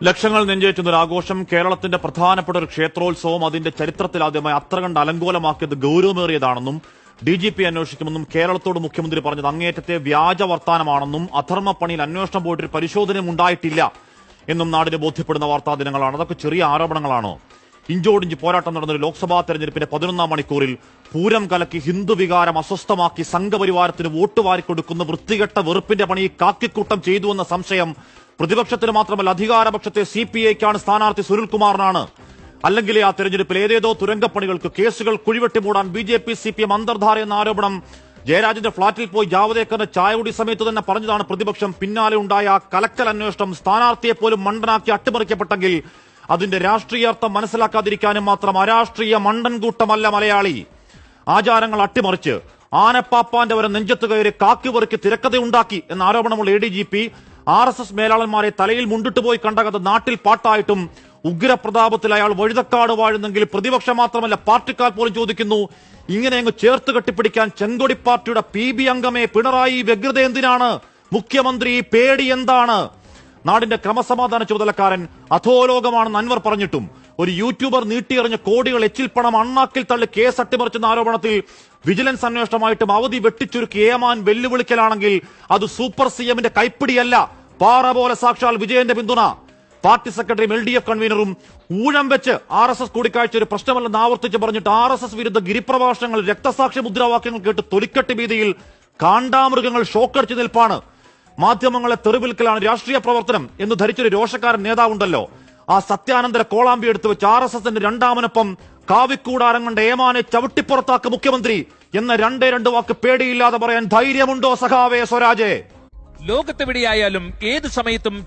ലക്ഷങ്ങൾ നെഞ്ചേറ്റുന്ന ഒരു ആഘോഷം. കേരളത്തിന്റെ പ്രധാനപ്പെട്ട ഒരു ക്ഷേത്രോത്സവം അതിന്റെ ചരിത്രത്തിലാദ്യമായി അത്ര കണ്ട് അലങ്കോലമാക്കിയത് ഗൌരവമേറിയതാണെന്നും DGP അന്വേഷിക്കുമെന്നും കേരളത്തോട് മുഖ്യമന്ത്രി പറഞ്ഞത് അങ്ങേയറ്റത്തെ വ്യാജ വർത്താനമാണെന്നും അധർമ്മപ്പണിയിൽ അന്വേഷണം പോയിട്ട് പരിശോധനയും ഉണ്ടായിട്ടില്ല എന്നും നാടിന് ബോധ്യപ്പെടുന്ന വാർത്താ ദിനങ്ങളാണ്. അതൊക്കെ ചെറിയ ആരോപണങ്ങളാണോ? ഇഞ്ചോടിഞ്ച് പോരാട്ടം നടന്ന ഒരു ലോക്സഭാ തെരഞ്ഞെടുപ്പിന്റെ 11ാം മണിക്കൂറിൽ പൂരം കലക്കി ഹിന്ദു വികാരം അസ്വസ്ഥമാക്കി സംഘപരിവാരത്തിന് വോട്ട് വാരിക്കൊടുക്കുന്ന വൃത്തികെട്ട വെറുപ്പിന്റെ പണി കാക്കിക്കൂട്ടം ചെയ്തുവെന്ന സംശയം പ്രതിപക്ഷത്തിന് മാത്രമല്ല അധികാരപക്ഷത്തെ CPIക്കാണ്. സ്ഥാനാർത്ഥി സുനിൽകുമാറിനാണ്. അല്ലെങ്കിൽ ആ തെരഞ്ഞെടുപ്പിൽ ഏതേതോ തുരങ്കപ്പണികൾക്ക് കേസുകൾ കുഴിവെട്ടി മൂടാൻ BJP CPM അന്തർധാര എന്ന ആരോപണം ജയരാജന്റെ ഫ്ളാറ്റിൽ പോയി ജാവദേക്കറിന്റെ ചായകുടി സമയത്ത് തന്നെ പറഞ്ഞതാണ് പ്രതിപക്ഷം. പിന്നാലെ ഉണ്ടായ ആ കലക്കൽ അന്വേഷണം സ്ഥാനാർത്ഥിയെ പോലും മണ്ടനാക്കി അട്ടിമറിക്കപ്പെട്ടെങ്കിൽ അതിന്റെ രാഷ്ട്രീയാർത്ഥം മനസ്സിലാക്കാതിരിക്കാനും മാത്രം അരാഷ്ട്രീയ മണ്ടൻകൂട്ടമല്ല മലയാളി. ആചാരങ്ങൾ അട്ടിമറിച്ച് ആനപ്പാപ്പാന്റെ വരെ നെഞ്ചത്ത് കയറി കാക്കിവെറുക്കി തിരക്കഥയുണ്ടാക്കി എന്ന ആരോപണമുള്ള ADGP RSS മേലാളന്മാരെ തലയിൽ മുണ്ടിട്ട് പോയി കണ്ട കഥ നാട്ടിൽ പാട്ടായിട്ടും ഉഗ്രപ്രതാപത്തിൽ അയാൾ വഴുതക്കാട് വാഴുന്നെങ്കിൽ പ്രതിപക്ഷം മാത്രമല്ല പാർട്ടിക്കാർ പോലും ചോദിക്കുന്നു, ഇങ്ങനെ അങ്ങ് ചേർത്ത് കെട്ടിപ്പിടിക്കാൻ ചെങ്കൊടി പാർട്ടിയുടെ PB അംഗമേ പിണറായി വ്യഗ്രത എന്തിനാണ്? മുഖ്യമന്ത്രി പേടി എന്താണ്? നാടിന്റെ ക്രമസമാധാന ചുമതലക്കാരൻ അധോലോകമാണെന്ന് അൻവർ പറഞ്ഞിട്ടും ഒരു യൂട്യൂബർ നീട്ടിയെറിഞ്ഞ കോടികൾ എച്ചിൽ പണം അണ്ണാക്കിൽ തള്ളി കേസ് അട്ടിമറിച്ചെന്ന ആരോപണത്തിൽ വിജിലൻസ് അന്വേഷണമായിട്ടും അവധി വെട്ടിച്ചുരുക്കി ഏമാൻ വെല്ലുവിളിക്കലാണെങ്കിൽ അത് സൂപ്പർ CMന്റെ കൈപ്പിടിയല്ല, പാറ പോലെ സാക്ഷാൽ വിജയന്റെ പിന്തുണ. പാർട്ടി സെക്രട്ടറിയും LDF കൺവീനറും ഊഴം വെച്ച് RSS കൂടിക്കാഴ്ച ഒരു പ്രശ്നമല്ലെന്ന് ആവർത്തിച്ച് പറഞ്ഞിട്ട് RSS വിരുദ്ധ ഗിരിപ്രഭാഷണങ്ങൾ രക്തസാക്ഷി മുദ്രാവാക്യങ്ങൾ കേട്ട് തൊലിക്കെട്ടി ഭീതിയിൽ കാണ്ടാമൃഗങ്ങൾ ഷോക്കടിച്ചു നിൽപ്പാണ്. മാധ്യമങ്ങളെ തെറിവിൽക്കലാണ് രാഷ്ട്രീയ പ്രവർത്തനം എന്ന് ധരിച്ചൊരു രോഷക്കാരൻ നേതാവുണ്ടല്ലോ. ആ സത്യാനന്തര കോളാമ്പി എടുത്തു വെച്ച് RSSന്റെ രണ്ടാമനൊപ്പം കാവിക്കൂടാരം കണ്ട ഏമാനെ ചവിട്ടിപ്പുറത്താക്ക് മുഖ്യമന്ത്രി എന്ന രണ്ട് വാക്ക് പേടിയില്ലാതെ പറയാൻ ധൈര്യമുണ്ടോ സഖാവേ സ്വരാജേ? ലോകത്തെവിടെയായാലും ഏത് സമയത്തും